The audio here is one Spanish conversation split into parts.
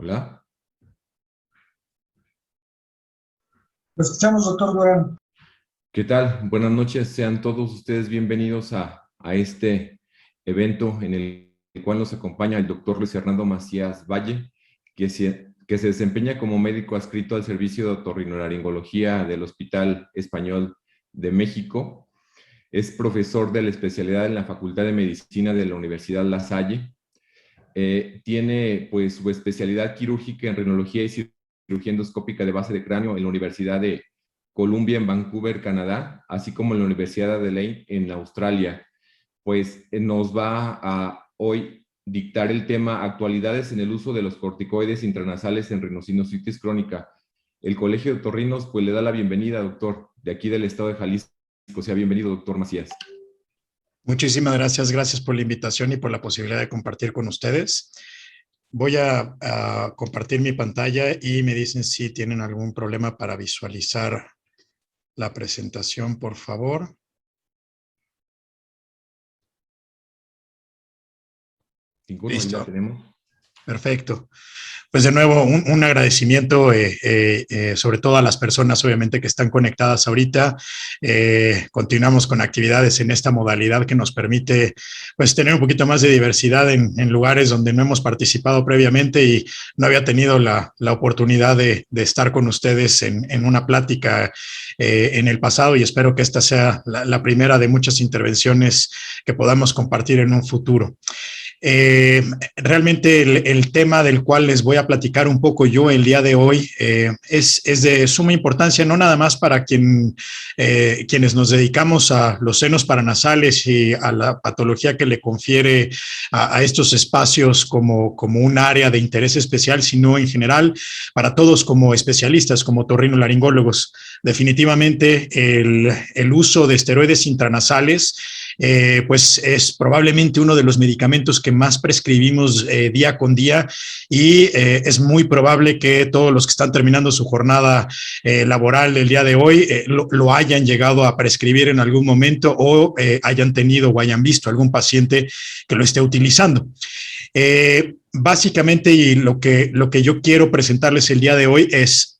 Hola, Lo escuchamos, doctor Durán. ¿qué tal? Buenas noches, sean todos ustedes bienvenidos a este evento en el cual nos acompaña el doctor Luis Hernando Macías Valle, que se desempeña como médico adscrito al servicio de otorrinolaringología del Hospital Español de México. Es profesor de la especialidad en la Facultad de Medicina de la Universidad La Salle. Tiene pues su especialidad quirúrgica en rinología y cirugía endoscópica de base de cráneo en la Universidad de Columbia en Vancouver, Canadá, así como en la Universidad de Adelaide en Australia. Pues nos va a hoy dictar el tema actualidades en el uso de los corticoides intranasales en rinosinusitis crónica. El Colegio de Otorrinos pues le da la bienvenida, doctor, de aquí del estado de Jalisco. Sea bienvenido, doctor Macías. Muchísimas gracias, gracias por la invitación y por la posibilidad de compartir con ustedes. Voy a compartir mi pantalla y me dicen si tienen algún problema para visualizar la presentación, por favor. Listo. Tenemos. Perfecto. Pues de nuevo, un agradecimiento sobre todo a las personas obviamente que están conectadas ahorita. Continuamos con actividades en esta modalidad que nos permite pues tener un poquito más de diversidad en lugares donde no hemos participado previamente y no había tenido la oportunidad de estar con ustedes en una plática en el pasado, y espero que esta sea la primera de muchas intervenciones que podamos compartir en un futuro. Realmente el tema del cual les voy a platicar un poco yo el día de hoy es de suma importancia, no nada más para quienes nos dedicamos a los senos paranasales y a la patología que le confiere a estos espacios como un área de interés especial, sino en general para todos como especialistas, como otorrinolaringólogos. Definitivamente el uso de esteroides intranasales pues es probablemente uno de los medicamentos que más prescribimos día con día, y es muy probable que todos los que están terminando su jornada laboral el día de hoy lo hayan llegado a prescribir en algún momento o hayan tenido o hayan visto algún paciente que lo esté utilizando. Básicamente, y lo que yo quiero presentarles el día de hoy es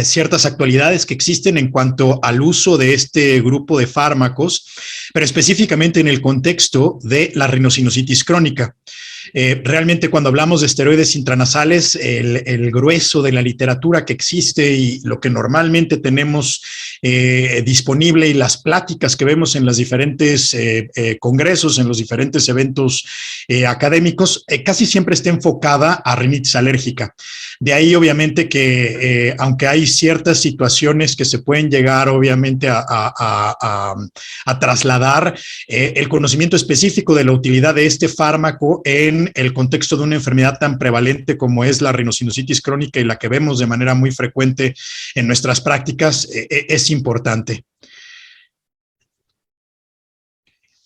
ciertas actualidades que existen en cuanto al uso de este grupo de fármacos, pero específicamente en el contexto de la rinosinusitis crónica. Realmente cuando hablamos de esteroides intranasales, el grueso de la literatura que existe y lo que normalmente tenemos disponible y las pláticas que vemos en los diferentes congresos, en los diferentes eventos académicos, casi siempre está enfocada a rinitis alérgica. De ahí obviamente que aunque hay ciertas situaciones que se pueden llegar obviamente a trasladar, el conocimiento específico de la utilidad de este fármaco en el contexto de una enfermedad tan prevalente como es la rinosinusitis crónica y la que vemos de manera muy frecuente en nuestras prácticas, es importante.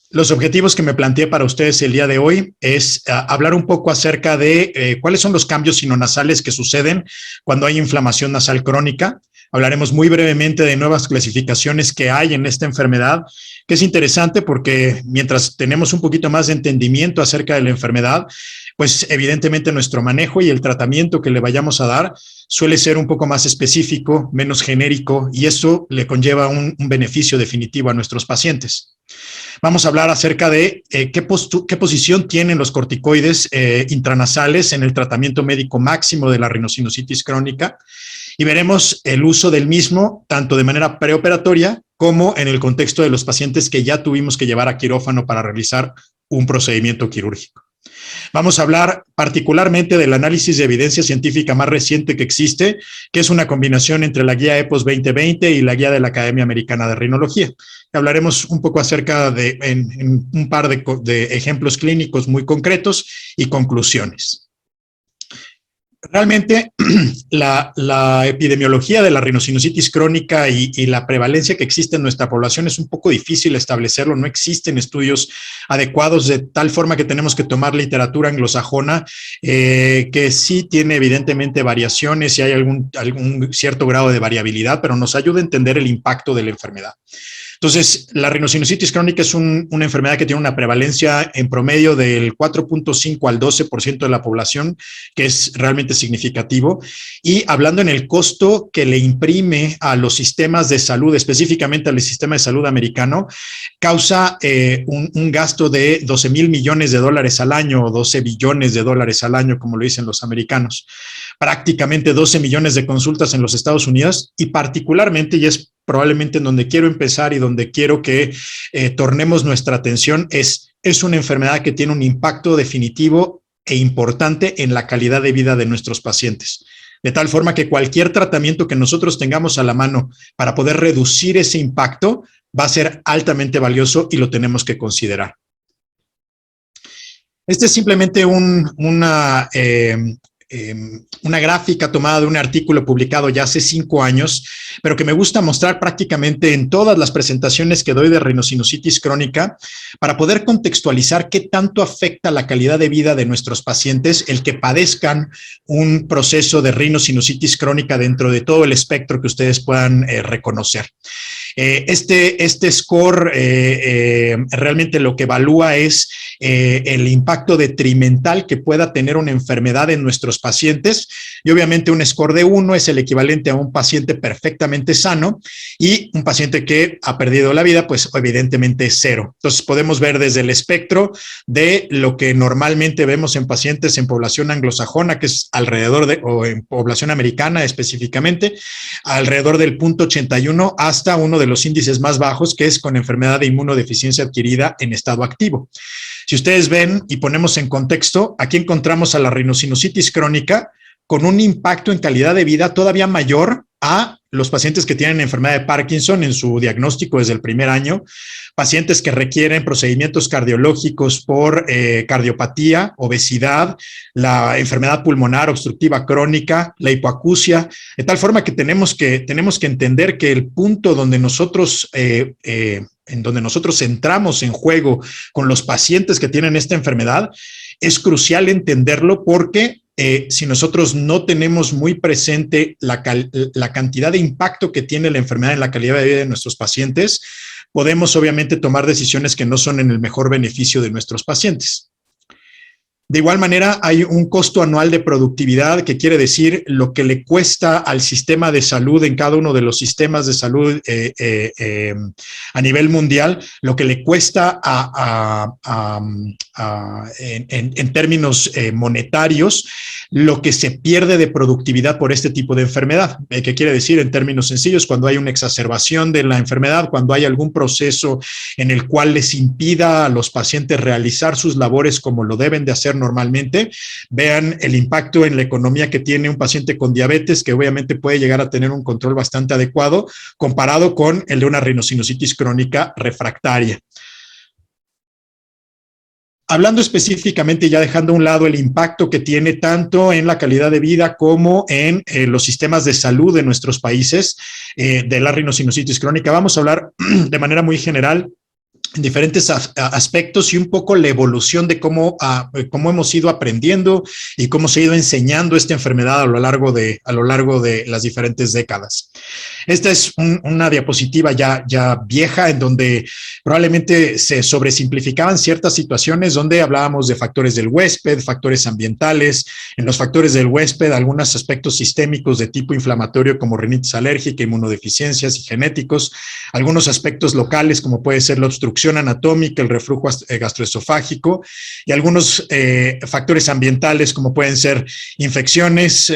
Los objetivos que me planteé para ustedes el día de hoy es hablar un poco acerca de cuáles son los cambios sinonasales que suceden cuando hay inflamación nasal crónica. Hablaremos muy brevemente de nuevas clasificaciones que hay en esta enfermedad, que es interesante porque mientras tenemos un poquito más de entendimiento acerca de la enfermedad, pues evidentemente nuestro manejo y el tratamiento que le vayamos a dar suele ser un poco más específico, menos genérico, y eso le conlleva un beneficio definitivo a nuestros pacientes. Vamos a hablar acerca de qué posición tienen los corticoides intranasales en el tratamiento médico máximo de la rinosinusitis crónica, y veremos el uso del mismo tanto de manera preoperatoria como en el contexto de los pacientes que ya tuvimos que llevar a quirófano para realizar un procedimiento quirúrgico. Vamos a hablar particularmente del análisis de evidencia científica más reciente que existe, que es una combinación entre la guía EPOS 2020 y la guía de la Academia Americana de Rinología. Hablaremos un poco acerca de en un par de ejemplos clínicos muy concretos y conclusiones. Realmente la epidemiología de la rinosinusitis crónica y la prevalencia que existe en nuestra población es un poco difícil establecerlo. No existen estudios adecuados, de tal forma que tenemos que tomar literatura anglosajona que sí tiene evidentemente variaciones y hay algún cierto grado de variabilidad, pero nos ayuda a entender el impacto de la enfermedad. Entonces, la rinosinusitis crónica es una enfermedad que tiene una prevalencia en promedio del 4.5 al 12% de la población, que es realmente significativo. Y hablando en el costo que le imprime a los sistemas de salud, específicamente al sistema de salud americano, causa un gasto de 12 mil millones de dólares al año o 12 billones de dólares al año, como lo dicen los americanos. Prácticamente 12 millones de consultas en los Estados Unidos y particularmente, y es probablemente en donde quiero empezar y donde quiero que tornemos nuestra atención, es una enfermedad que tiene un impacto definitivo e importante en la calidad de vida de nuestros pacientes. De tal forma que cualquier tratamiento que nosotros tengamos a la mano para poder reducir ese impacto va a ser altamente valioso y lo tenemos que considerar. Este es simplemente una gráfica tomada de un artículo publicado ya hace 5 años, pero que me gusta mostrar prácticamente en todas las presentaciones que doy de rinosinusitis crónica para poder contextualizar qué tanto afecta la calidad de vida de nuestros pacientes el que padezcan un proceso de rinosinusitis crónica dentro de todo el espectro que ustedes puedan reconocer. Este score realmente lo que evalúa es el impacto detrimental que pueda tener una enfermedad en nuestros pacientes, y obviamente un score de 1 es el equivalente a un paciente perfectamente sano, y un paciente que ha perdido la vida, pues evidentemente es 0. Entonces podemos ver desde el espectro de lo que normalmente vemos en pacientes en población anglosajona, que es alrededor de, o en población americana específicamente, alrededor del 0.81 hasta uno de los índices más bajos, que es con enfermedad de inmunodeficiencia adquirida en estado activo. Si ustedes ven y ponemos en contexto, aquí encontramos a la rinosinusitis crónica con un impacto en calidad de vida todavía mayor a los pacientes que tienen enfermedad de Parkinson en su diagnóstico desde el primer año, pacientes que requieren procedimientos cardiológicos por cardiopatía, obesidad, la enfermedad pulmonar obstructiva crónica, la hipoacusia, de tal forma que tenemos que entender que el punto donde nosotros entramos en juego con los pacientes que tienen esta enfermedad, es crucial entenderlo porque si nosotros no tenemos muy presente la cantidad de impacto que tiene la enfermedad en la calidad de vida de nuestros pacientes, podemos obviamente tomar decisiones que no son en el mejor beneficio de nuestros pacientes. De igual manera, hay un costo anual de productividad, que quiere decir lo que le cuesta al sistema de salud en cada uno de los sistemas de salud a nivel mundial, lo que le cuesta en términos monetarios, lo que se pierde de productividad por este tipo de enfermedad. ¿Qué quiere decir en términos sencillos? Cuando hay una exacerbación de la enfermedad, cuando hay algún proceso en el cual les impida a los pacientes realizar sus labores como lo deben de hacer normalmente, vean el impacto en la economía que tiene un paciente con diabetes, que obviamente puede llegar a tener un control bastante adecuado comparado con el de una rinosinusitis crónica refractaria. Hablando específicamente, ya dejando a un lado el impacto que tiene tanto en la calidad de vida como en los sistemas de salud de nuestros países de la rinosinusitis crónica, vamos a hablar de manera muy general en diferentes aspectos y un poco la evolución de cómo hemos ido aprendiendo y cómo se ha ido enseñando esta enfermedad a lo largo de las diferentes décadas. Esta es una diapositiva ya vieja, en donde probablemente se sobresimplificaban ciertas situaciones donde hablábamos de factores del huésped, factores ambientales. En los factores del huésped, algunos aspectos sistémicos de tipo inflamatorio como rinitis alérgica, inmunodeficiencias y genéticos, algunos aspectos locales como puede ser la obstrucción anatómica, el reflujo gastroesofágico, y algunos factores ambientales como pueden ser infecciones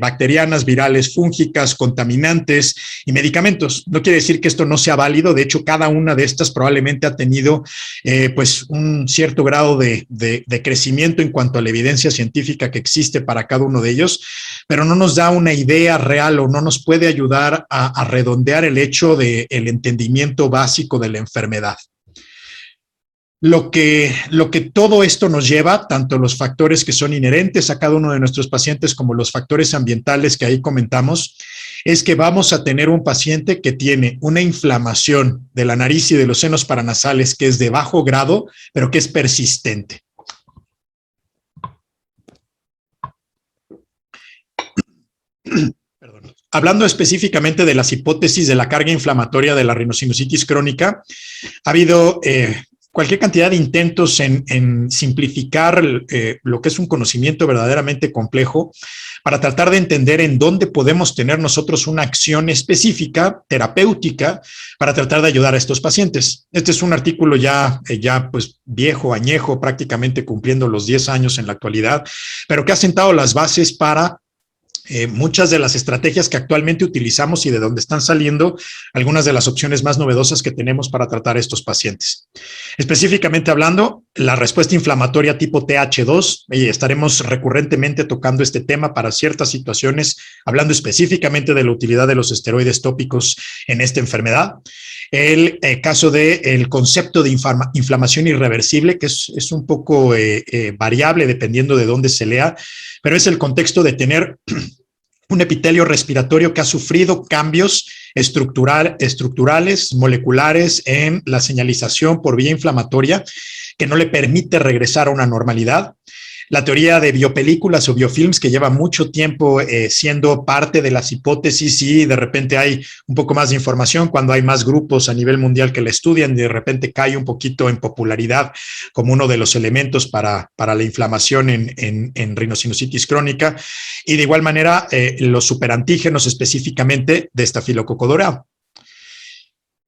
bacterianas, virales, fúngicas, contaminantes y medicamentos. No quiere decir que esto no sea válido. De hecho, cada una de estas probablemente ha tenido pues un cierto grado de crecimiento en cuanto a la evidencia científica que existe para cada uno de ellos, pero no nos da una idea real o no nos puede ayudar a redondear el hecho del entendimiento básico de la enfermedad. Lo que todo esto nos lleva, tanto los factores que son inherentes a cada uno de nuestros pacientes como los factores ambientales que ahí comentamos, es que vamos a tener un paciente que tiene una inflamación de la nariz y de los senos paranasales que es de bajo grado, pero que es persistente. Perdón. hablando específicamente de las hipótesis de la carga inflamatoria de la rinosinusitis crónica, ha habido cualquier cantidad de intentos en simplificar lo que es un conocimiento verdaderamente complejo para tratar de entender en dónde podemos tener nosotros una acción específica, terapéutica, para tratar de ayudar a estos pacientes. Este es un artículo ya pues viejo, añejo, prácticamente cumpliendo los 10 años en la actualidad, pero que ha sentado las bases para muchas de las estrategias que actualmente utilizamos y de donde están saliendo algunas de las opciones más novedosas que tenemos para tratar a estos pacientes. Específicamente hablando, la respuesta inflamatoria tipo TH2, y estaremos recurrentemente tocando este tema para ciertas situaciones, hablando específicamente de la utilidad de los esteroides tópicos en esta enfermedad. El caso del concepto de inflamación irreversible, que es un poco variable dependiendo de dónde se lea, pero es el contexto de tener un epitelio respiratorio que ha sufrido cambios estructurales, moleculares en la señalización por vía inflamatoria que no le permite regresar a una normalidad. La teoría de biopelículas o biofilms, que lleva mucho tiempo siendo parte de las hipótesis, y de repente hay un poco más de información cuando hay más grupos a nivel mundial que la estudian, y de repente cae un poquito en popularidad como uno de los elementos para la inflamación en rinosinusitis crónica. Y de igual manera, los superantígenos específicamente de Estafilococo dorado.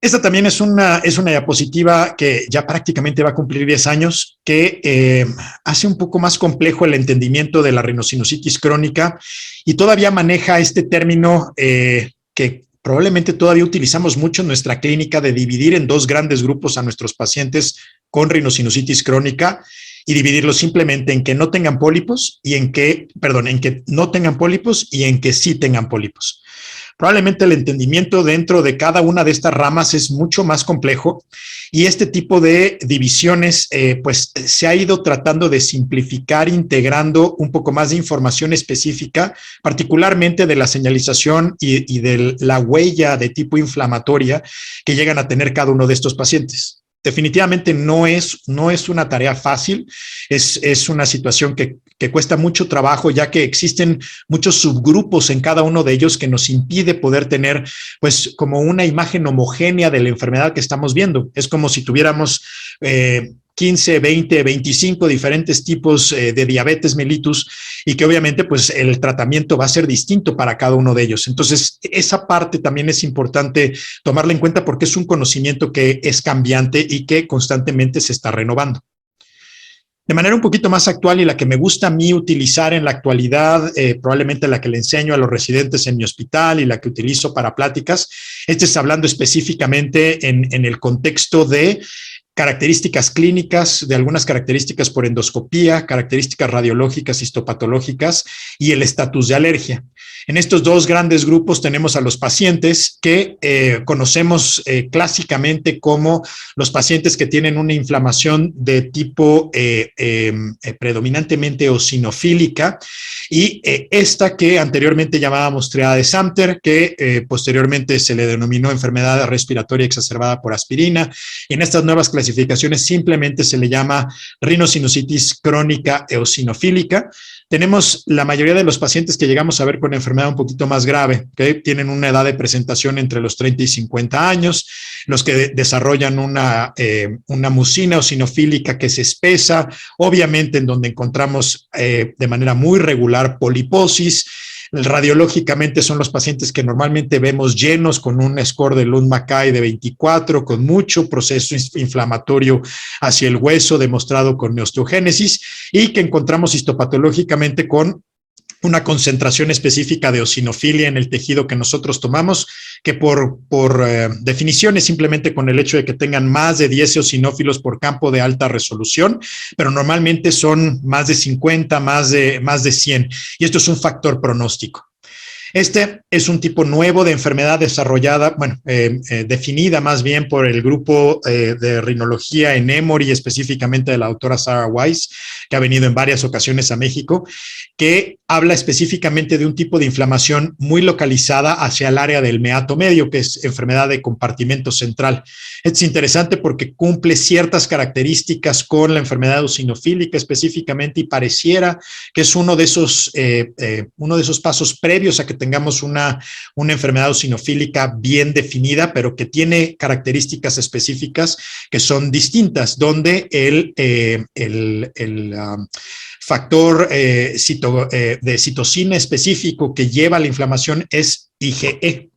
Esta también es una diapositiva que ya prácticamente va a cumplir 10 años, que hace un poco más complejo el entendimiento de la rinosinusitis crónica y todavía maneja este término que probablemente todavía utilizamos mucho en nuestra clínica, de dividir en dos grandes grupos a nuestros pacientes con rinosinusitis crónica y dividirlos simplemente en que no tengan pólipos y en que no tengan pólipos y en que sí tengan pólipos. Probablemente el entendimiento dentro de cada una de estas ramas es mucho más complejo, y este tipo de divisiones pues se ha ido tratando de simplificar, integrando un poco más de información específica, particularmente de la señalización y de la huella de tipo inflamatoria que llegan a tener cada uno de estos pacientes. Definitivamente no es una tarea fácil, es una situación que cuesta mucho trabajo, ya que existen muchos subgrupos en cada uno de ellos que nos impide poder tener pues como una imagen homogénea de la enfermedad que estamos viendo. Es como si tuviéramos 15, 20, 25 diferentes tipos de diabetes mellitus, y que obviamente pues el tratamiento va a ser distinto para cada uno de ellos. Entonces, esa parte también es importante tomarla en cuenta, porque es un conocimiento que es cambiante y que constantemente se está renovando. De manera un poquito más actual, y la que me gusta a mí utilizar en la actualidad, probablemente la que le enseño a los residentes en mi hospital y la que utilizo para pláticas, es hablando específicamente en el contexto de características clínicas, de algunas características por endoscopía, características radiológicas, histopatológicas y el estatus de alergia. En estos dos grandes grupos tenemos a los pacientes que conocemos clásicamente como los pacientes que tienen una inflamación de tipo predominantemente eosinofílica, y esta que anteriormente llamábamos triada de Samter, que posteriormente se le denominó enfermedad respiratoria exacerbada por aspirina, y en estas nuevas clasificaciones simplemente se le llama rinosinusitis crónica eosinofílica. Tenemos la mayoría de los pacientes que llegamos a ver con enfermedad un poquito más grave, que tienen una edad de presentación entre los 30 y 50 años, los que desarrollan una mucina eosinofílica que se espesa, obviamente en donde encontramos de manera muy regular poliposis. Radiológicamente son los pacientes que normalmente vemos llenos, con un score de Lund-Mackay de 24, con mucho proceso inflamatorio hacia el hueso demostrado con osteogénesis, y que encontramos histopatológicamente con una concentración específica de eosinofilia en el tejido que nosotros tomamos, que por definición es simplemente con el hecho de que tengan más de 10 eosinófilos por campo de alta resolución, pero normalmente son más de 50, más de 100, y esto es un factor pronóstico. Este es un tipo nuevo de enfermedad desarrollada, definida más bien por el grupo de rinología en Emory, específicamente de la doctora Sarah Weiss, que ha venido en varias ocasiones a México, que habla específicamente de un tipo de inflamación muy localizada hacia el área del meato medio, que es enfermedad de compartimento central. Es interesante porque cumple ciertas características con la enfermedad eosinofílica específicamente, y pareciera que es uno de esos pasos previos a que tengamos una enfermedad eosinofílica bien definida, pero que tiene características específicas que son distintas, donde factor de citocina específico que lleva a la inflamación es IgE.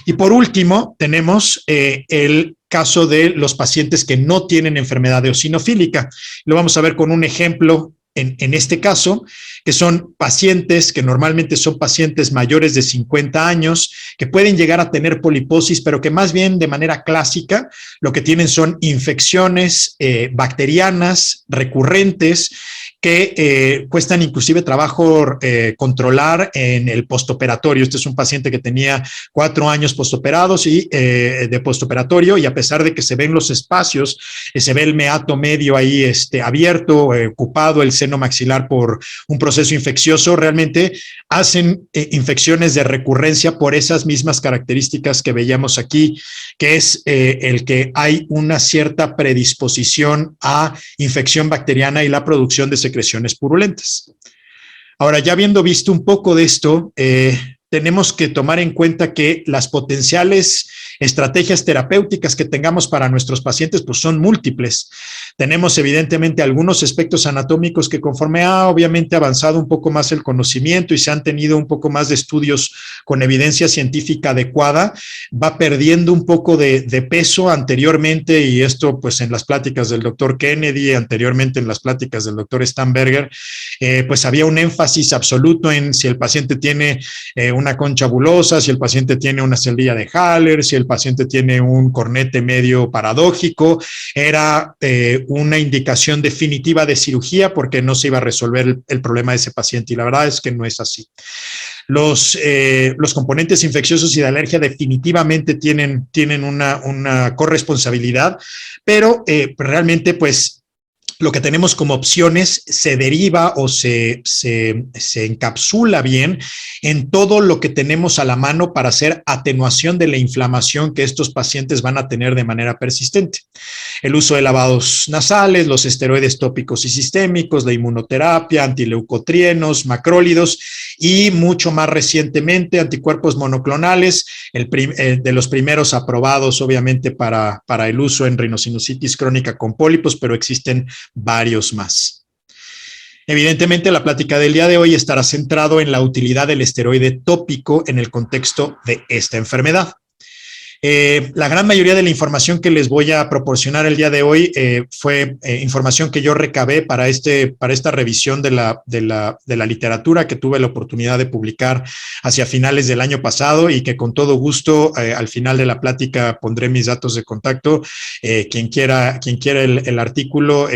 Y por último, tenemos el caso de los pacientes que no tienen enfermedad eosinofílica. Lo vamos a ver con un ejemplo en este caso, que son pacientes que normalmente son pacientes mayores de 50 años, que pueden llegar a tener poliposis, pero que más bien de manera clásica lo que tienen son infecciones bacterianas recurrentes que cuestan inclusive trabajo controlar en el postoperatorio. Este es un paciente que tenía 4 años postoperados y de postoperatorio, y a pesar de que se ven los espacios, se ve el meato medio ahí abierto, ocupado el seno maxilar por un proceso infeccioso, realmente hacen infecciones de recurrencia por esas mismas características que veíamos aquí, que es el que hay una cierta predisposición a infección bacteriana y la producción de secreciones purulentas. Ahora, ya habiendo visto un poco de esto, tenemos que tomar en cuenta que las potenciales estrategias terapéuticas que tengamos para nuestros pacientes pues son múltiples. Tenemos evidentemente algunos aspectos anatómicos que conforme ha obviamente avanzado un poco más el conocimiento y se han tenido un poco más de estudios con evidencia científica adecuada, va perdiendo un poco de peso anteriormente, y esto pues en las pláticas del doctor Kennedy, anteriormente en las pláticas del doctor Stamberger, pues había un énfasis absoluto en si el paciente tiene una concha bulosa, si el paciente tiene una celdilla de Haller, si el paciente tiene un cornete medio paradójico, era una indicación definitiva de cirugía porque no se iba a resolver el problema de ese paciente, y la verdad es que no es así. Los componentes infecciosos y de alergia definitivamente tienen una corresponsabilidad, pero realmente pues lo que tenemos como opciones se deriva o se encapsula bien en todo lo que tenemos a la mano para hacer atenuación de la inflamación que estos pacientes van a tener de manera persistente. El uso de lavados nasales, los esteroides tópicos y sistémicos, la inmunoterapia, antileucotrienos, macrólidos y mucho más recientemente anticuerpos monoclonales, de los primeros aprobados obviamente para el uso en rinosinusitis crónica con pólipos, pero existen varios más. Evidentemente, la plática del día de hoy estará centrado en la utilidad del esteroide tópico en el contexto de esta enfermedad. La gran mayoría de la información que les voy a proporcionar el día de hoy fue información que yo recabé para esta revisión de la literatura que tuve la oportunidad de publicar hacia finales del año pasado, y que con todo gusto al final de la plática pondré mis datos de contacto. Quien quiera el artículo,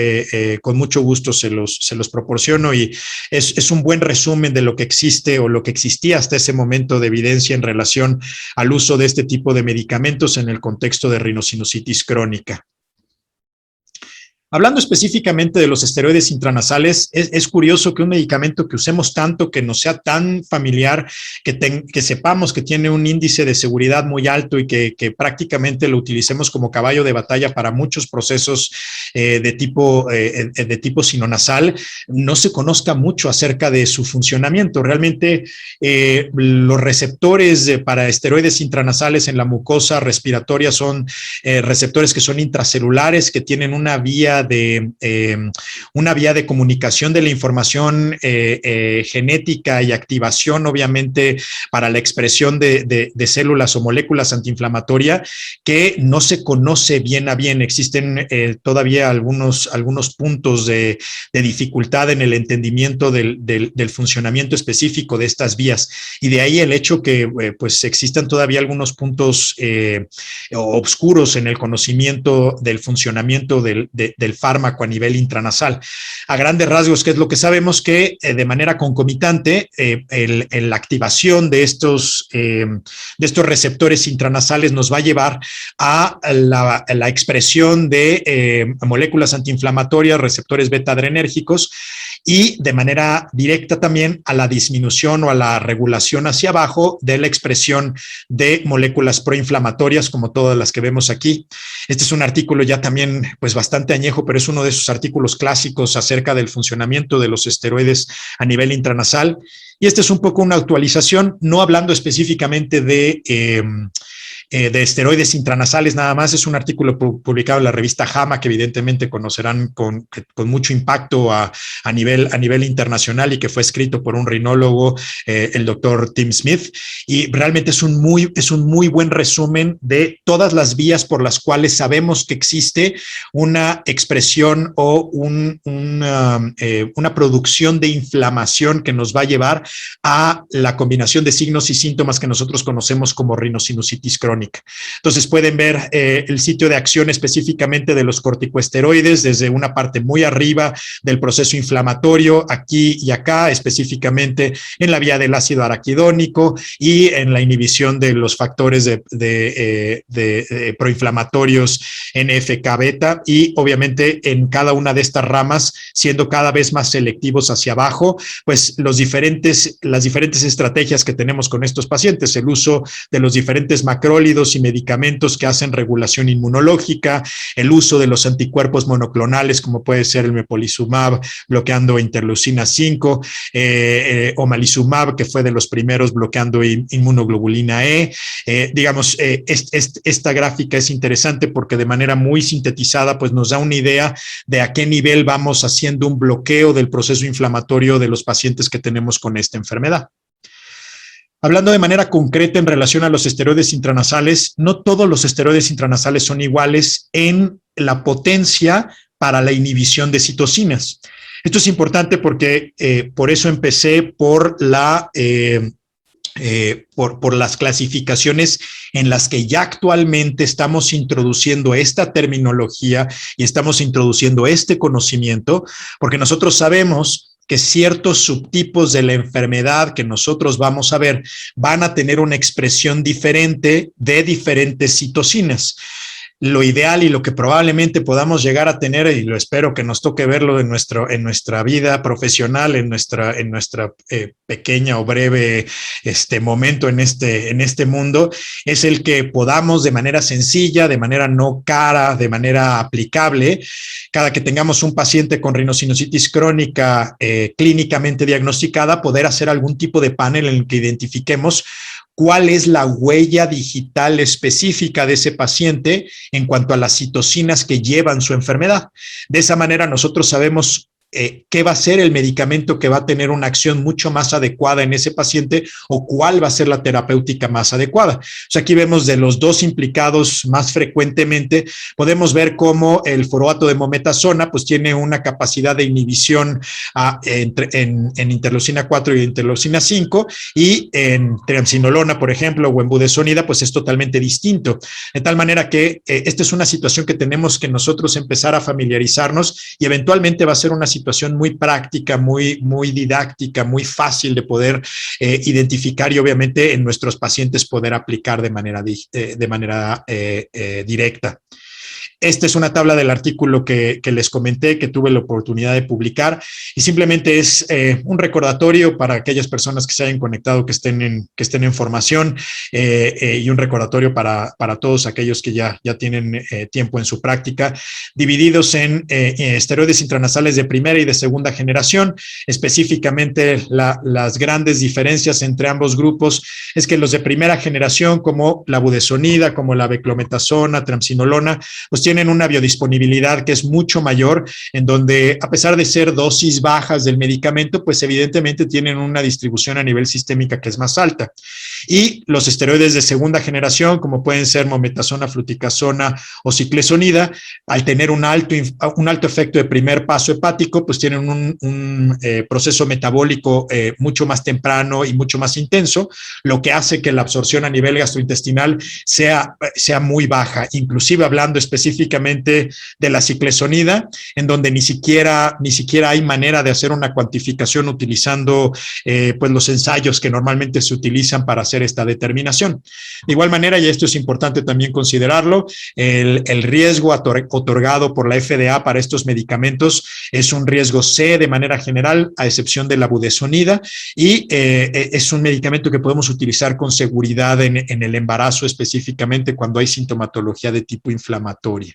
con mucho gusto se los proporciono, y es un buen resumen de lo que existe o lo que existía hasta ese momento de evidencia en relación al uso de este tipo de medicamentos en el contexto de rinosinusitis crónica. Hablando específicamente de los esteroides intranasales, es curioso que un medicamento que usemos tanto, que nos sea tan familiar, que sepamos que tiene un índice de seguridad muy alto y que prácticamente lo utilicemos como caballo de batalla para muchos procesos de tipo sinonasal, no se conozca mucho acerca de su funcionamiento. Realmente los receptores para esteroides intranasales en la mucosa respiratoria son receptores que son intracelulares, que tienen una vía de comunicación de la información genética y activación, obviamente, para la expresión de células o moléculas antiinflamatorias, que no se conoce bien a bien. Existen todavía algunos puntos de dificultad en el entendimiento del funcionamiento específico de estas vías, y de ahí el hecho que pues existan todavía algunos puntos oscuros en el conocimiento del funcionamiento de del fármaco a nivel intranasal. A grandes rasgos, ¿qué es lo que sabemos? Que de manera concomitante, la activación de estos receptores intranasales nos va a llevar a la expresión de moléculas antiinflamatorias, receptores beta-adrenérgicos, y de manera directa también a la disminución o a la regulación hacia abajo de la expresión de moléculas proinflamatorias, como todas las que vemos aquí. Este es un artículo ya también pues bastante añejo, pero es uno de esos artículos clásicos acerca del funcionamiento de los esteroides a nivel intranasal. Y esta es un poco una actualización, no hablando específicamente de esteroides intranasales nada más. Es un artículo publicado en la revista JAMA, que evidentemente conocerán con mucho impacto a nivel internacional, y que fue escrito por un rinólogo, el doctor Tim Smith, y realmente es un muy buen resumen de todas las vías por las cuales sabemos que existe una expresión o una producción de inflamación que nos va a llevar a la combinación de signos y síntomas que nosotros conocemos como rinosinusitis crónica. Entonces pueden ver el sitio de acción específicamente de los corticosteroides desde una parte muy arriba del proceso inflamatorio, aquí y acá, específicamente en la vía del ácido araquidónico y en la inhibición de los factores de proinflamatorios NF-κ beta, y obviamente en cada una de estas ramas siendo cada vez más selectivos hacia abajo, pues las diferentes estrategias que tenemos con estos pacientes, el uso de los diferentes macrólidos y medicamentos que hacen regulación inmunológica, el uso de los anticuerpos monoclonales, como puede ser el mepolizumab, bloqueando interleucina 5, omalizumab, que fue de los primeros bloqueando inmunoglobulina E. Esta gráfica es interesante porque de manera muy sintetizada pues nos da una idea de a qué nivel vamos haciendo un bloqueo del proceso inflamatorio de los pacientes que tenemos con esta enfermedad. Hablando de manera concreta en relación a los esteroides intranasales, no todos los esteroides intranasales son iguales en la potencia para la inhibición de citocinas. Esto es importante porque por eso empecé por las clasificaciones en las que ya actualmente estamos introduciendo esta terminología y estamos introduciendo este conocimiento, porque nosotros sabemos que ciertos subtipos de la enfermedad que nosotros vamos a ver van a tener una expresión diferente de diferentes citocinas. Lo ideal y lo que probablemente podamos llegar a tener, y lo espero que nos toque verlo en nuestra vida profesional, en nuestra pequeña o breve momento en este mundo, es el que podamos de manera sencilla, de manera no cara, de manera aplicable, cada que tengamos un paciente con rinosinusitis crónica clínicamente diagnosticada, poder hacer algún tipo de panel en el que identifiquemos cuál es la huella digital específica de ese paciente en cuanto a las citocinas que llevan su enfermedad. De esa manera nosotros sabemos qué va a ser el medicamento que va a tener una acción mucho más adecuada en ese paciente, o cuál va a ser la terapéutica más adecuada. O sea, aquí vemos de los dos implicados más frecuentemente, podemos ver cómo el furato de mometasona pues tiene una capacidad de inhibición en interleucina 4 y interleucina 5, y en triamcinolona, por ejemplo, o en budesonida, pues es totalmente distinto. De tal manera que esta es una situación que tenemos que nosotros empezar a familiarizarnos, y eventualmente va a ser una situación muy práctica, muy didáctica, muy fácil de poder identificar, y obviamente en nuestros pacientes poder aplicar de manera directa. Esta es una tabla del artículo que les comenté, que tuve la oportunidad de publicar, y simplemente es un recordatorio para aquellas personas que se hayan conectado, que estén en formación, y un recordatorio para todos aquellos que ya tienen tiempo en su práctica, divididos en esteroides intranasales de primera y de segunda generación. Específicamente las grandes diferencias entre ambos grupos es que los de primera generación, como la budesonida, como la beclometasona, triamcinolona, pues tienen una biodisponibilidad que es mucho mayor, en donde a pesar de ser dosis bajas del medicamento, pues evidentemente tienen una distribución a nivel sistémica que es más alta. Y los esteroides de segunda generación, como pueden ser mometasona, fluticasona o ciclesonida, al tener un alto efecto de primer paso hepático, pues tienen un proceso metabólico mucho más temprano y mucho más intenso, lo que hace que la absorción a nivel gastrointestinal sea muy baja. Inclusive hablando específicamente específicamente de la ciclesonida, en donde ni siquiera hay manera de hacer una cuantificación utilizando pues los ensayos que normalmente se utilizan para hacer esta determinación. De igual manera, y esto es importante también considerarlo, el riesgo otorgado por la FDA para estos medicamentos es un riesgo C de manera general, a excepción de la budesonida, y es un medicamento que podemos utilizar con seguridad en el embarazo, específicamente cuando hay sintomatología de tipo inflamatoria.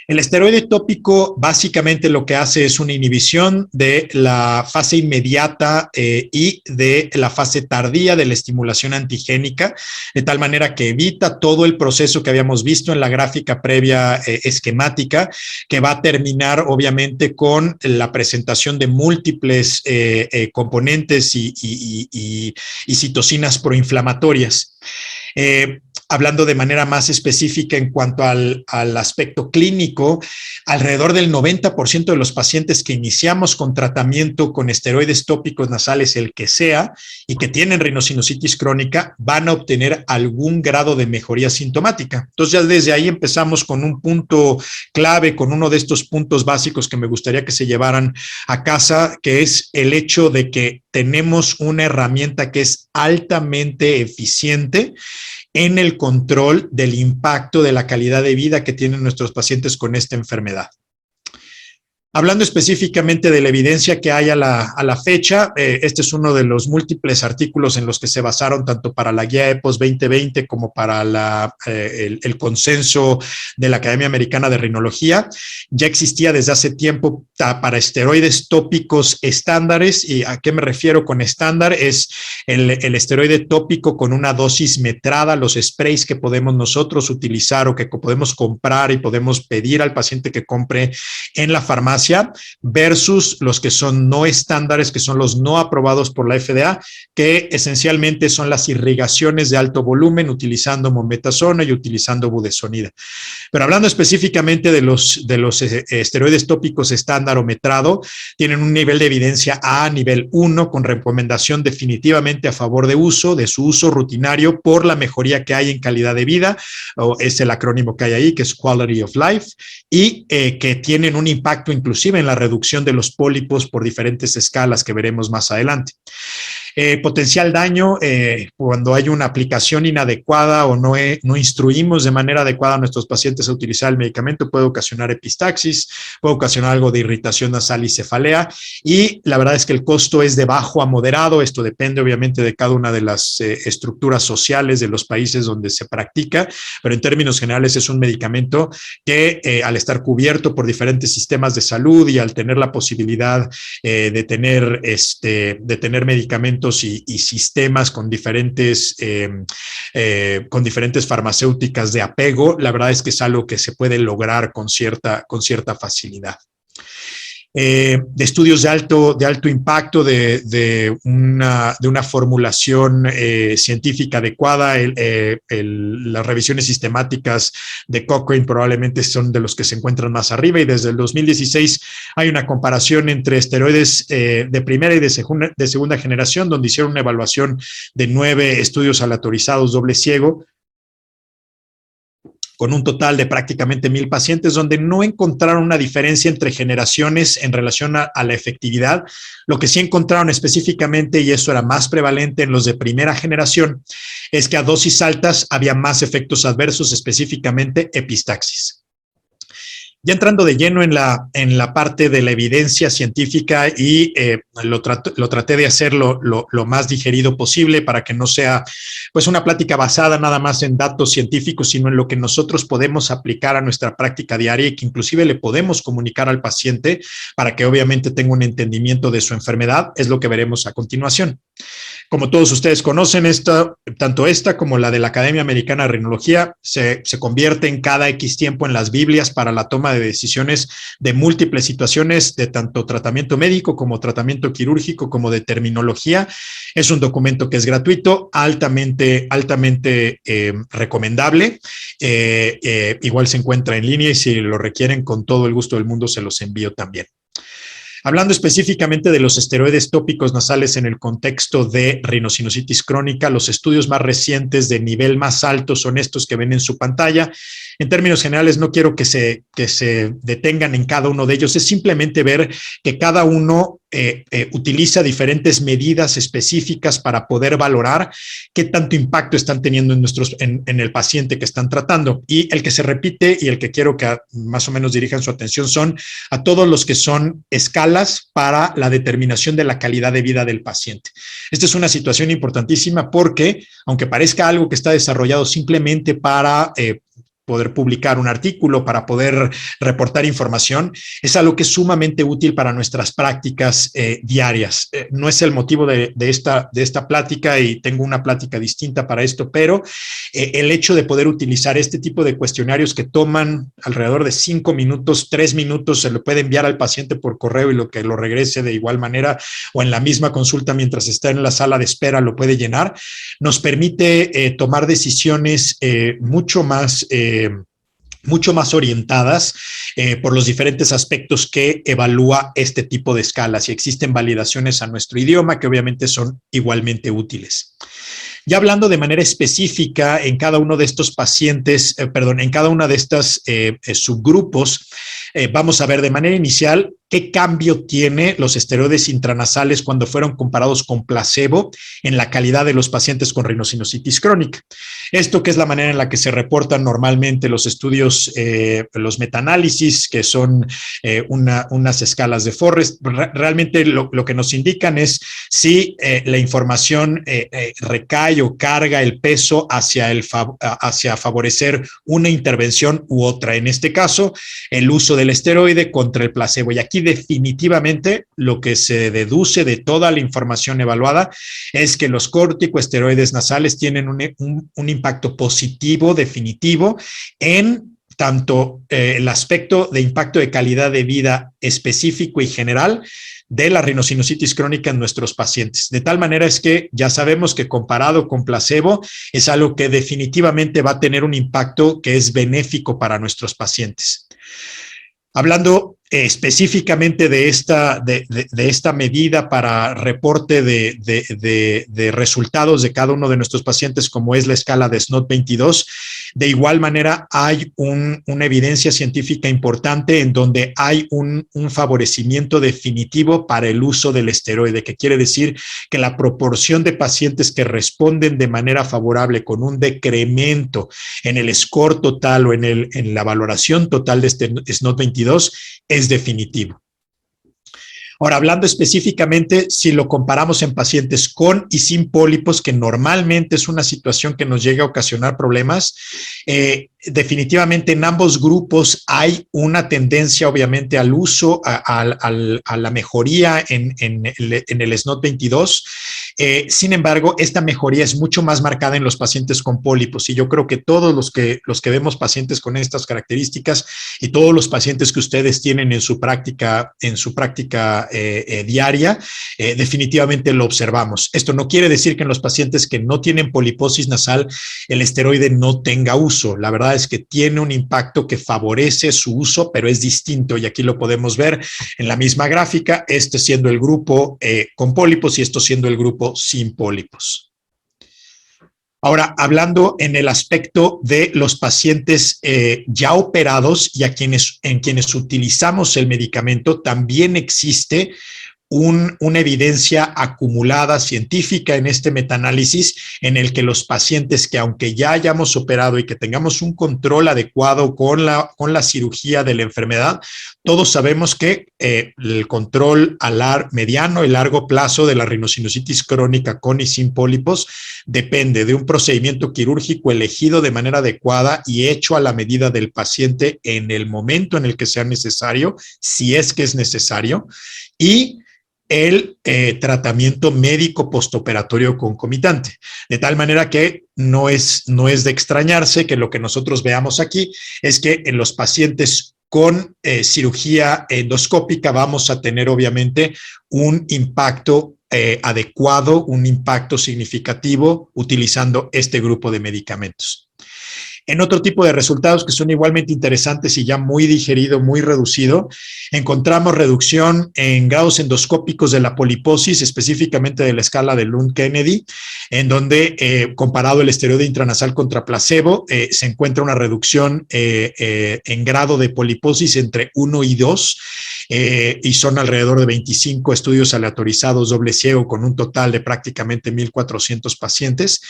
El esteroide tópico básicamente lo que hace es una inhibición de la fase inmediata y de la fase tardía de la estimulación antigénica, de tal manera que evita todo el proceso que habíamos visto en la gráfica previa esquemática, que va a terminar obviamente con la presentación de múltiples componentes y citocinas proinflamatorias. Hablando de manera más específica en cuanto al aspecto clínico, alrededor del 90% de los pacientes que iniciamos con tratamiento con esteroides tópicos nasales, el que sea, y que tienen rinosinusitis crónica, van a obtener algún grado de mejoría sintomática. Entonces ya desde ahí empezamos con un punto clave, con uno de estos puntos básicos que me gustaría que se llevaran a casa, que es el hecho de que tenemos una herramienta que es altamente eficiente en el control del impacto de la calidad de vida que tienen nuestros pacientes con esta enfermedad. Hablando específicamente de la evidencia que hay a la fecha, este es uno de los múltiples artículos en los que se basaron tanto para la guía EPOS 2020 como para el consenso de la Academia Americana de Rinología. Ya existía desde hace tiempo para esteroides tópicos estándares, y ¿a qué me refiero con estándar? Es el esteroide tópico con una dosis metrada, los sprays que podemos nosotros utilizar o que podemos comprar y podemos pedir al paciente que compre en la farmacia, versus los que son no estándares, que son los no aprobados por la FDA, que esencialmente son las irrigaciones de alto volumen utilizando mometasona y utilizando budesonida. Pero hablando específicamente de los esteroides tópicos estándar o metrado, tienen un nivel de evidencia A, nivel 1, con recomendación definitivamente a favor de su uso rutinario por la mejoría que hay en calidad de vida, o es el acrónimo que hay ahí, que es Quality of Life, y que tienen un impacto inclusive en la reducción de los pólipos por diferentes escalas que veremos más adelante. Potencial daño, cuando hay una aplicación inadecuada o no instruimos de manera adecuada a nuestros pacientes a utilizar el medicamento, puede ocasionar epistaxis, puede ocasionar algo de irritación nasal y cefalea, y la verdad es que el costo es de bajo a moderado. Esto depende obviamente de cada una de las estructuras sociales de los países donde se practica, pero en términos generales es un medicamento que al estar cubierto por diferentes sistemas de salud y al tener la posibilidad de tener medicamentos y sistemas con diferentes farmacéuticas de apego, la verdad es que es algo que se puede lograr con cierta facilidad. De estudios de alto impacto, de una formulación científica adecuada. Las revisiones sistemáticas de Cochrane probablemente son de los que se encuentran más arriba, y desde el 2016 hay una comparación entre esteroides de primera y de segunda generación, donde hicieron una evaluación de 9 estudios aleatorizados doble ciego, con un total de prácticamente 1,000 pacientes, donde no encontraron una diferencia entre generaciones en relación a la efectividad. Lo que sí encontraron específicamente, y eso era más prevalente en los de primera generación, es que a dosis altas había más efectos adversos, específicamente epistaxis. Ya entrando de lleno en la parte de la evidencia científica, y lo traté de hacer lo más digerido posible para que no sea pues una plática basada nada más en datos científicos, sino en lo que nosotros podemos aplicar a nuestra práctica diaria y que inclusive le podemos comunicar al paciente para que obviamente tenga un entendimiento de su enfermedad. Es lo que veremos a continuación. Como todos ustedes conocen, tanto esta como la de la Academia Americana de Rinología se convierte en cada X tiempo en las Biblias para la toma de decisiones de múltiples situaciones, de tanto tratamiento médico como tratamiento quirúrgico como de terminología. Es un documento que es gratuito, altamente recomendable. Igual se encuentra en línea, y si lo requieren, con todo el gusto del mundo se los envío también. Hablando específicamente de los esteroides tópicos nasales en el contexto de rinosinusitis crónica, los estudios más recientes de nivel más alto son estos que ven en su pantalla. En términos generales, no quiero que se detengan en cada uno de ellos, es simplemente ver que cada uno utiliza diferentes medidas específicas para poder valorar qué tanto impacto están teniendo en el paciente que están tratando. Y el que se repite y el que quiero que más o menos dirijan su atención son a todos los que son escalas para la determinación de la calidad de vida del paciente. Esta es una situación importantísima porque, aunque parezca algo que está desarrollado simplemente para poder publicar un artículo, para poder reportar información, es algo que es sumamente útil para nuestras prácticas diarias. No es el motivo de esta plática y tengo una plática distinta para esto, pero el hecho de poder utilizar este tipo de cuestionarios que toman alrededor de 5 minutos, 3 minutos, se lo puede enviar al paciente por correo y lo que lo regrese de igual manera o en la misma consulta mientras está en la sala de espera lo puede llenar, nos permite tomar decisiones mucho más orientadas por los diferentes aspectos que evalúa este tipo de escalas y existen validaciones a nuestro idioma que obviamente son igualmente útiles. Ya hablando de manera específica en cada uno de estos pacientes, en cada una de estas subgrupos, vamos a ver de manera inicial qué cambio tiene los esteroides intranasales cuando fueron comparados con placebo en la calidad de los pacientes con rinosinositis crónica. Esto que es la manera en la que se reportan normalmente los estudios, los metaanálisis, que son unas escalas de Forrest. Realmente lo que nos indican es si la información recae o carga el peso hacia favorecer una intervención u otra. En este caso, el uso del esteroide contra el placebo. Y aquí definitivamente lo que se deduce de toda la información evaluada es que los corticosteroides nasales tienen un impacto positivo definitivo en tanto el aspecto de impacto de calidad de vida específico y general de la rinosinusitis crónica en nuestros pacientes. De tal manera es que ya sabemos que comparado con placebo es algo que definitivamente va a tener un impacto que es benéfico para nuestros pacientes. Hablando específicamente de esta medida para reporte de resultados de cada uno de nuestros pacientes, como es la escala de SNOT-22, de igual manera hay una evidencia científica importante en donde hay un favorecimiento definitivo para el uso del esteroide, que quiere decir que la proporción de pacientes que responden de manera favorable con un decremento en el score total o en la valoración total de este SNOT-22 es definitivo. Ahora, hablando específicamente, si lo comparamos en pacientes con y sin pólipos, que normalmente es una situación que nos llega a ocasionar problemas, definitivamente en ambos grupos hay una tendencia, obviamente, al uso, a la mejoría en el SNOT-22. Sin embargo, esta mejoría es mucho más marcada en los pacientes con pólipos y yo creo que todos los que vemos pacientes con estas características y todos los pacientes que ustedes tienen en su práctica diaria, definitivamente lo observamos. Esto no quiere decir que en los pacientes que no tienen poliposis nasal el esteroide no tenga uso. La verdad es que tiene un impacto que favorece su uso, pero es distinto y aquí lo podemos ver en la misma gráfica, este siendo el grupo con pólipos y esto siendo el grupo sin pólipos. Ahora, hablando en el aspecto de los pacientes ya operados y en quienes utilizamos el medicamento, también existe una evidencia acumulada científica en este metaanálisis en el que los pacientes que aunque ya hayamos operado y que tengamos un control adecuado con la cirugía de la enfermedad, todos sabemos que el control a mediano y largo plazo de la rinosinusitis crónica con y sin pólipos depende de un procedimiento quirúrgico elegido de manera adecuada y hecho a la medida del paciente en el momento en el que sea necesario, si es que es necesario, y el tratamiento médico postoperatorio concomitante. De tal manera que no es de extrañarse que lo que nosotros veamos aquí es que en los pacientes con cirugía endoscópica vamos a tener obviamente un impacto adecuado, un impacto significativo utilizando este grupo de medicamentos. En otro tipo de resultados que son igualmente interesantes y ya muy digerido, muy reducido, encontramos reducción en grados endoscópicos de la poliposis, específicamente de la escala de Lund-Kennedy, en donde comparado el esteroide intranasal contra placebo, se encuentra una reducción en grado de poliposis entre 1 y 2, y son alrededor de 25 estudios aleatorizados doble ciego con un total de prácticamente 1,400 pacientes.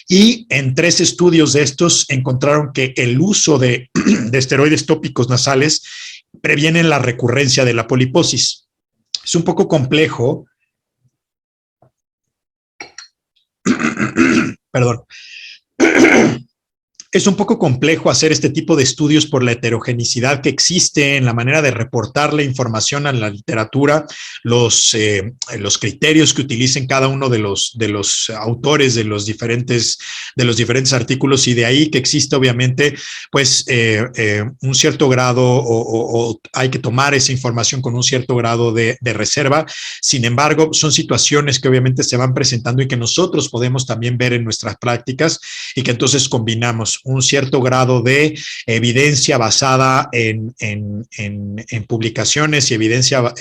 Y en 3 estudios de estos encontraron que el uso de esteroides tópicos nasales previenen la recurrencia de la poliposis. Es un poco complejo. Perdón. Es un poco complejo hacer este tipo de estudios por la heterogeneidad que existe en la manera de reportar la información a la literatura, los criterios que utilicen cada uno de los autores de los diferentes artículos, y de ahí que existe obviamente pues un cierto grado o hay que tomar esa información con un cierto grado de reserva. Sin embargo, son situaciones que obviamente se van presentando y que nosotros podemos también ver en nuestras prácticas, y que entonces combinamos un cierto grado de evidencia basada en publicaciones y evidencia,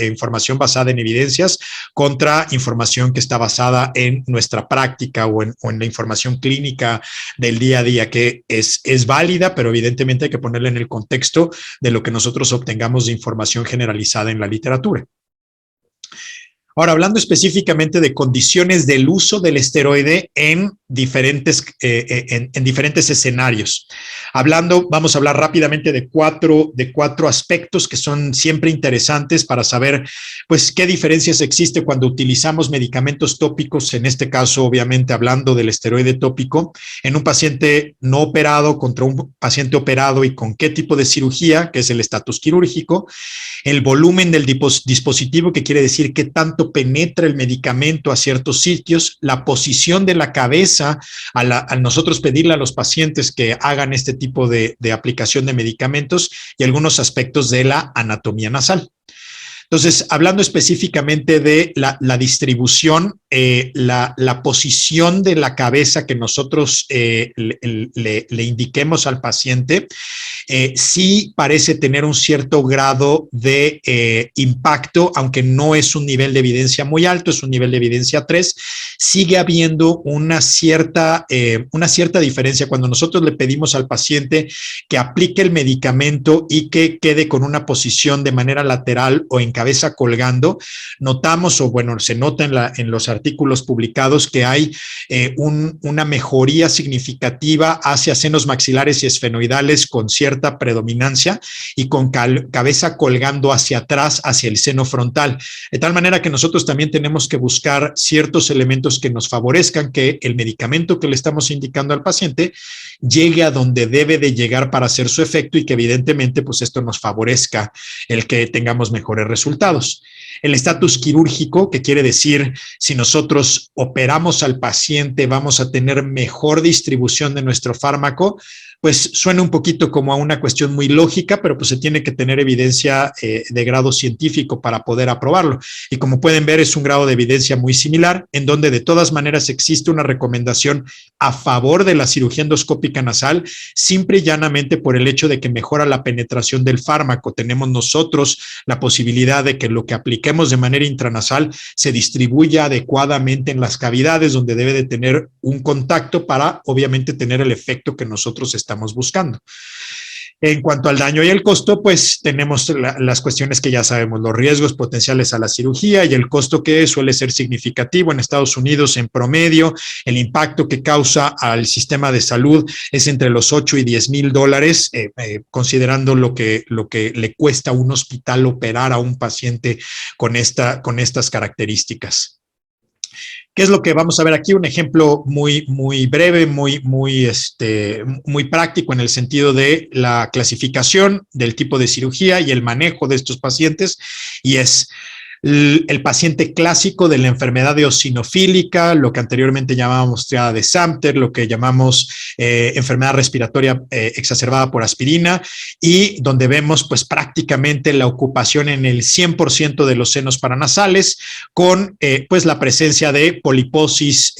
información basada en evidencias contra información que está basada en nuestra práctica o en la información clínica del día a día, que es válida, pero evidentemente hay que ponerla en el contexto de lo que nosotros obtengamos de información generalizada en la literatura. Ahora, hablando específicamente de condiciones del uso del esteroide en diferentes escenarios. Vamos a hablar rápidamente de cuatro aspectos que son siempre interesantes para saber, pues, qué diferencias existe cuando utilizamos medicamentos tópicos, en este caso, obviamente, hablando del esteroide tópico, en un paciente no operado contra un paciente operado, y con qué tipo de cirugía, que es el estatus quirúrgico, el volumen del dispositivo, que quiere decir qué tanto penetra el medicamento a ciertos sitios, la posición de la cabeza al nosotros pedirle a los pacientes que hagan este tipo de aplicación de medicamentos, y algunos aspectos de la anatomía nasal. Entonces, hablando específicamente de la distribución, la posición de la cabeza que nosotros le indiquemos al paciente, sí parece tener un cierto grado de impacto, aunque no es un nivel de evidencia muy alto, es un nivel de evidencia 3. Sigue habiendo una cierta diferencia cuando nosotros le pedimos al paciente que aplique el medicamento y que quede con una posición de manera lateral o en cabeza colgando. Notamos, o bueno, se nota en los artículos publicados, que hay una mejoría significativa hacia senos maxilares y esfenoidales con cierta predominancia, y con cabeza colgando hacia atrás, hacia el seno frontal. De tal manera que nosotros también tenemos que buscar ciertos elementos que nos favorezcan que el medicamento que le estamos indicando al paciente llegue a donde debe de llegar para hacer su efecto, y que evidentemente pues esto nos favorezca el que tengamos mejores resultados. El estatus quirúrgico, que quiere decir si nosotros operamos al paciente vamos a tener mejor distribución de nuestro fármaco, pues suena un poquito como a una cuestión muy lógica, pero pues se tiene que tener evidencia de grado científico para poder aprobarlo. Y como pueden ver, es un grado de evidencia muy similar, en donde de todas maneras existe una recomendación a favor de la cirugía endoscópica nasal, simple y llanamente por el hecho de que mejora la penetración del fármaco. Tenemos nosotros la posibilidad de que lo que apliquemos de manera intranasal se distribuya adecuadamente en las cavidades donde debe de tener un contacto para, obviamente, tener el efecto que nosotros estamos buscando. En cuanto al daño y el costo, pues tenemos las cuestiones que ya sabemos, los riesgos potenciales a la cirugía y el costo, que suele ser significativo. En Estados Unidos, en promedio, el impacto que causa al sistema de salud es entre los 8 y 10 mil dólares, considerando lo que le cuesta a un hospital operar a un paciente con estas características. ¿Qué es lo que vamos a ver aquí? Un ejemplo muy breve, muy práctico en el sentido de la clasificación del tipo de cirugía y el manejo de estos pacientes, y es el paciente clásico de la enfermedad eosinofílica, lo que anteriormente llamábamos triada de Samter, lo que llamamos enfermedad respiratoria exacerbada por aspirina, y donde vemos pues prácticamente la ocupación en el 100% de los senos paranasales con pues la presencia de poliposis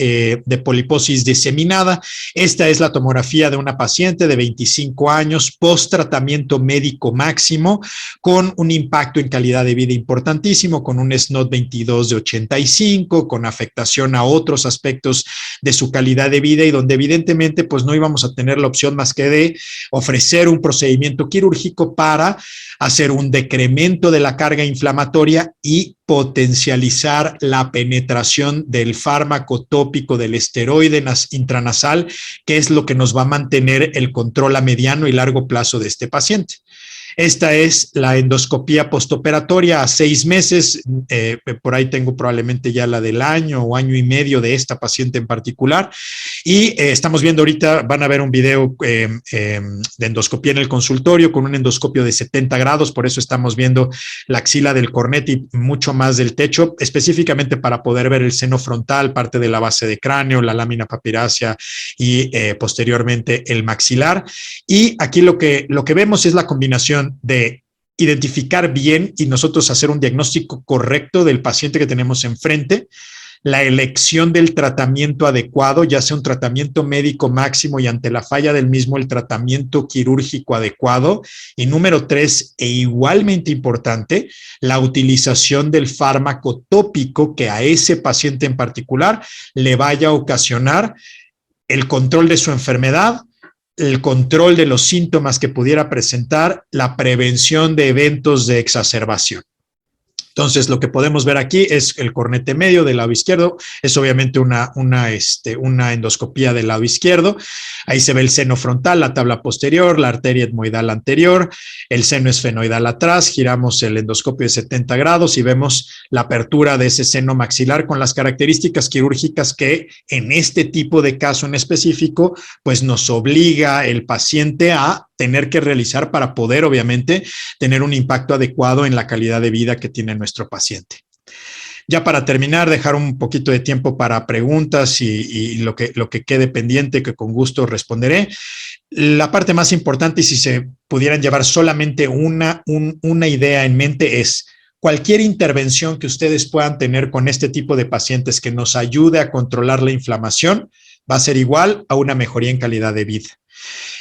diseminada. Esta es la tomografía de una paciente de 25 años post tratamiento médico máximo con un impacto en calidad de vida importantísimo, con un SNOT 22 de 85, con afectación a otros aspectos de su calidad de vida y donde evidentemente pues no íbamos a tener la opción más que de ofrecer un procedimiento quirúrgico para hacer un decremento de la carga inflamatoria y potencializar la penetración del fármaco tópico del esteroide intranasal, que es lo que nos va a mantener el control a mediano y largo plazo de este paciente. Esta es la endoscopía postoperatoria a 6 meses. Por ahí tengo probablemente ya la del año o año y medio de esta paciente en particular. Y estamos viendo ahorita, van a ver un video de endoscopía en el consultorio con un endoscopio de 70 grados. Por eso estamos viendo la axila del cornete y mucho más del techo, específicamente para poder ver el seno frontal, parte de la base de cráneo, la lámina papirácea y posteriormente el maxilar. Y aquí lo que vemos es la combinación de identificar bien y nosotros hacer un diagnóstico correcto del paciente que tenemos enfrente, la elección del tratamiento adecuado, ya sea un tratamiento médico máximo y ante la falla del mismo el tratamiento quirúrgico adecuado. Y número 3, e igualmente importante, la utilización del fármaco tópico que a ese paciente en particular le vaya a ocasionar el control de su enfermedad, el control de los síntomas que pudiera presentar, la prevención de eventos de exacerbación. Entonces, lo que podemos ver aquí es el cornete medio del lado izquierdo, es obviamente una endoscopía del lado izquierdo. Ahí se ve el seno frontal, la tabla posterior, la arteria etmoidal anterior, el seno esfenoidal atrás, giramos el endoscopio de 70 grados y vemos la apertura de ese seno maxilar con las características quirúrgicas que en este tipo de caso en específico, pues nos obliga el paciente a tener que realizar para poder, obviamente, tener un impacto adecuado en la calidad de vida que tiene nuestro paciente. Ya para terminar, dejar un poquito de tiempo para preguntas y lo que quede pendiente, que con gusto responderé. La parte más importante, y si se pudieran llevar solamente una idea en mente, es cualquier intervención que ustedes puedan tener con este tipo de pacientes que nos ayude a controlar la inflamación, va a ser igual a una mejoría en calidad de vida.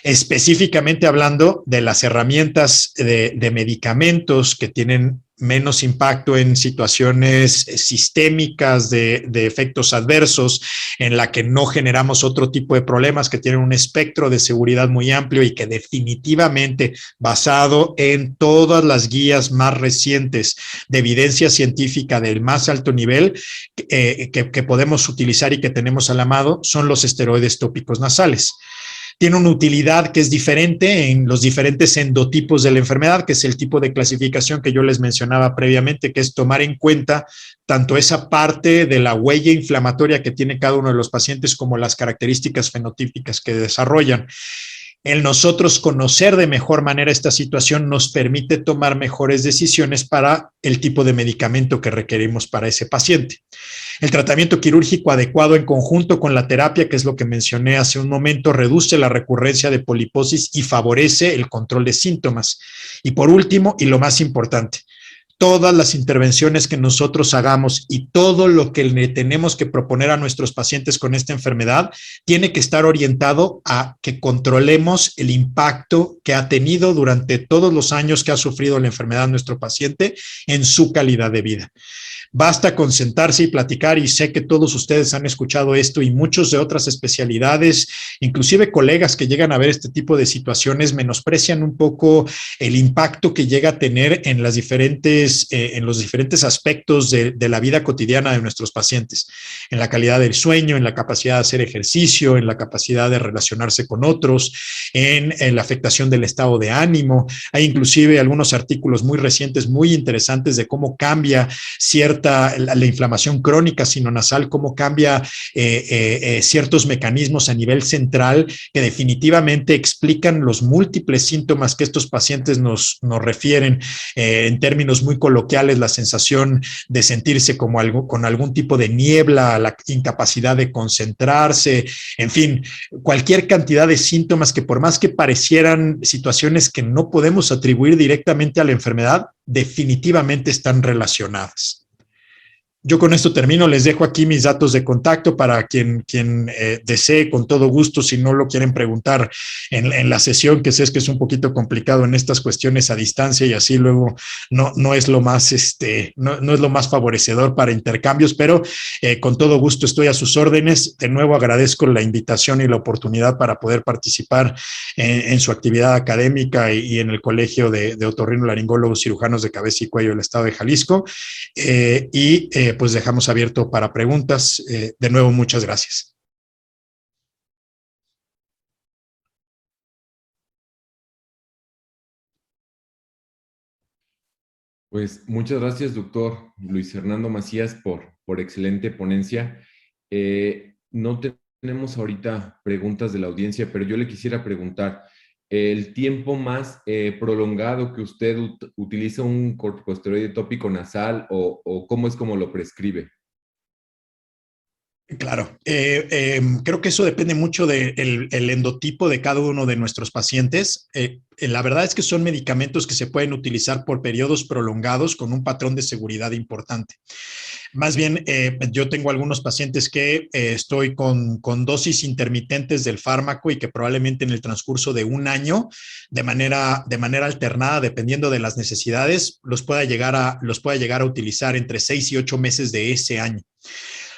Específicamente hablando de las herramientas de medicamentos que tienen menos impacto en situaciones sistémicas de efectos adversos, en la que no generamos otro tipo de problemas, que tienen un espectro de seguridad muy amplio y que definitivamente, basado en todas las guías más recientes de evidencia científica del más alto nivel que podemos utilizar y que tenemos a la mano, son los esteroides tópicos nasales. Tiene una utilidad que es diferente en los diferentes endotipos de la enfermedad, que es el tipo de clasificación que yo les mencionaba previamente, que es tomar en cuenta tanto esa parte de la huella inflamatoria que tiene cada uno de los pacientes como las características fenotípicas que desarrollan. El nosotros conocer de mejor manera esta situación nos permite tomar mejores decisiones para el tipo de medicamento que requerimos para ese paciente. El tratamiento quirúrgico adecuado en conjunto con la terapia, que es lo que mencioné hace un momento, reduce la recurrencia de poliposis y favorece el control de síntomas. Y por último, y lo más importante, todas las intervenciones que nosotros hagamos y todo lo que le tenemos que proponer a nuestros pacientes con esta enfermedad tiene que estar orientado a que controlemos el impacto que ha tenido durante todos los años que ha sufrido la enfermedad nuestro paciente en su calidad de vida. Basta con sentarse y platicar, y sé que todos ustedes han escuchado esto y muchos de otras especialidades, inclusive colegas que llegan a ver este tipo de situaciones, menosprecian un poco el impacto que llega a tener en los diferentes aspectos de la vida cotidiana de nuestros pacientes, en la calidad del sueño, en la capacidad de hacer ejercicio, en la capacidad de relacionarse con otros, en la afectación del estado de ánimo. Hay inclusive algunos artículos muy recientes, muy interesantes de cómo cambia ciertas cierta la inflamación crónica sinonasal, cómo cambia ciertos mecanismos a nivel central que definitivamente explican los múltiples síntomas que estos pacientes nos refieren, en términos muy coloquiales, la sensación de sentirse como algo, con algún tipo de niebla, la incapacidad de concentrarse, en fin, cualquier cantidad de síntomas que por más que parecieran situaciones que no podemos atribuir directamente a la enfermedad, definitivamente están relacionadas. Yo con esto termino, les dejo aquí mis datos de contacto para quien desee, con todo gusto, si no lo quieren preguntar en la sesión, que sé que es un poquito complicado en estas cuestiones a distancia y así luego no es lo más, no es lo más favorecedor para intercambios, pero con todo gusto estoy a sus órdenes. De nuevo agradezco la invitación y la oportunidad para poder participar en su actividad académica y en el Colegio de Otorrinolaringólogos Cirujanos de Cabeza y Cuello del Estado de Jalisco. Pues dejamos abierto para preguntas. De nuevo, muchas gracias. Pues muchas gracias, doctor Luis Fernando Macías, por excelente ponencia. No tenemos ahorita preguntas de la audiencia, pero yo le quisiera preguntar, ¿el tiempo más prolongado que usted utiliza un corticosteroide tópico nasal o cómo es como lo prescribe? Claro, creo que eso depende mucho del endotipo de cada uno de nuestros pacientes. La verdad es que son medicamentos que se pueden utilizar por periodos prolongados con un patrón de seguridad importante. Más bien, yo tengo algunos pacientes que estoy con dosis intermitentes del fármaco y que probablemente en el transcurso de un año, de manera alternada, dependiendo de las necesidades, los pueda llegar a utilizar entre 6 y 8 meses de ese año.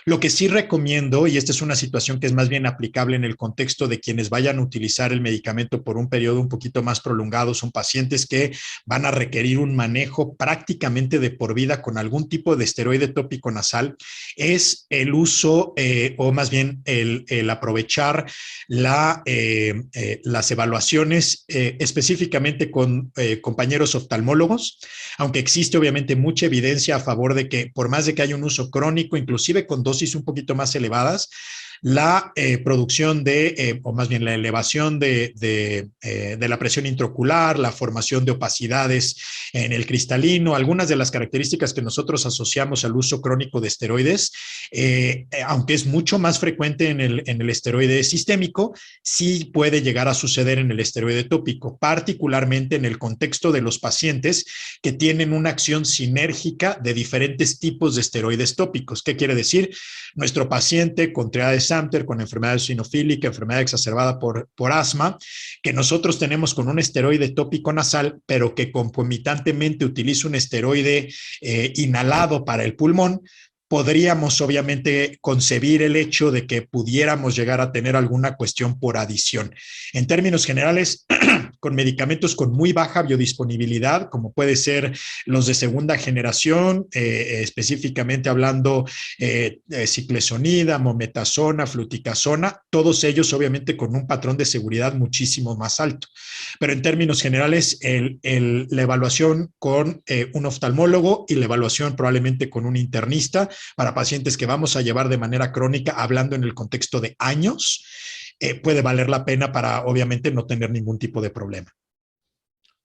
Lo que sí recomiendo, y esta es una situación que es más bien aplicable en el contexto de quienes vayan a utilizar el medicamento por un periodo un poquito más prolongado, son pacientes que van a requerir un manejo prácticamente de por vida con algún tipo de esteroide tópico nasal, es el uso o más bien el aprovechar las evaluaciones específicamente con compañeros oftalmólogos, aunque existe obviamente mucha evidencia a favor de que por más de que haya un uso crónico, inclusive con dosis un poquito más elevadas, la producción o más bien la elevación de la presión intraocular, la formación de opacidades en el cristalino, algunas de las características que nosotros asociamos al uso crónico de esteroides, aunque es mucho más frecuente en el esteroide sistémico, sí puede llegar a suceder en el esteroide tópico, particularmente en el contexto de los pacientes que tienen una acción sinérgica de diferentes tipos de esteroides tópicos. ¿Qué quiere decir? Nuestro paciente con triada de Samter, con enfermedad eosinofílica, enfermedad exacerbada por asma, que nosotros tenemos con un esteroide tópico nasal, pero que concomitantemente utiliza un esteroide inhalado para el pulmón, podríamos obviamente concebir el hecho de que pudiéramos llegar a tener alguna cuestión por adición. En términos generales, con medicamentos con muy baja biodisponibilidad, como puede ser los de segunda generación, específicamente hablando ciclesonida, mometasona, fluticasona, todos ellos obviamente con un patrón de seguridad muchísimo más alto. Pero en términos generales, la evaluación con un oftalmólogo y la evaluación probablemente con un internista para pacientes que vamos a llevar de manera crónica, hablando en el contexto de años, puede valer la pena para obviamente no tener ningún tipo de problema.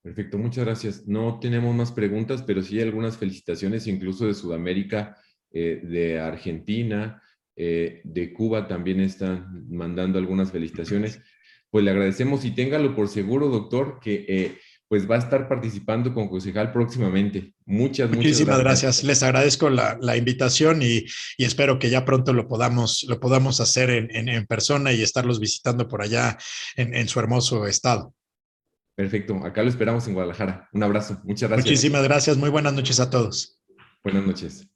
Perfecto, muchas gracias. No tenemos más preguntas, pero sí algunas felicitaciones, incluso de Sudamérica, de Argentina, de Cuba también están mandando algunas felicitaciones. Pues le agradecemos y téngalo por seguro, doctor, que pues va a estar participando con Concejal próximamente. Muchas Muchísimas gracias. gracias. Les agradezco la invitación y espero que ya pronto lo podamos hacer en persona y estarlos visitando por allá en su hermoso estado. Perfecto, acá lo esperamos en Guadalajara. Un abrazo, muchas gracias. Muchísimas gracias. Muy buenas noches a todos. Buenas noches.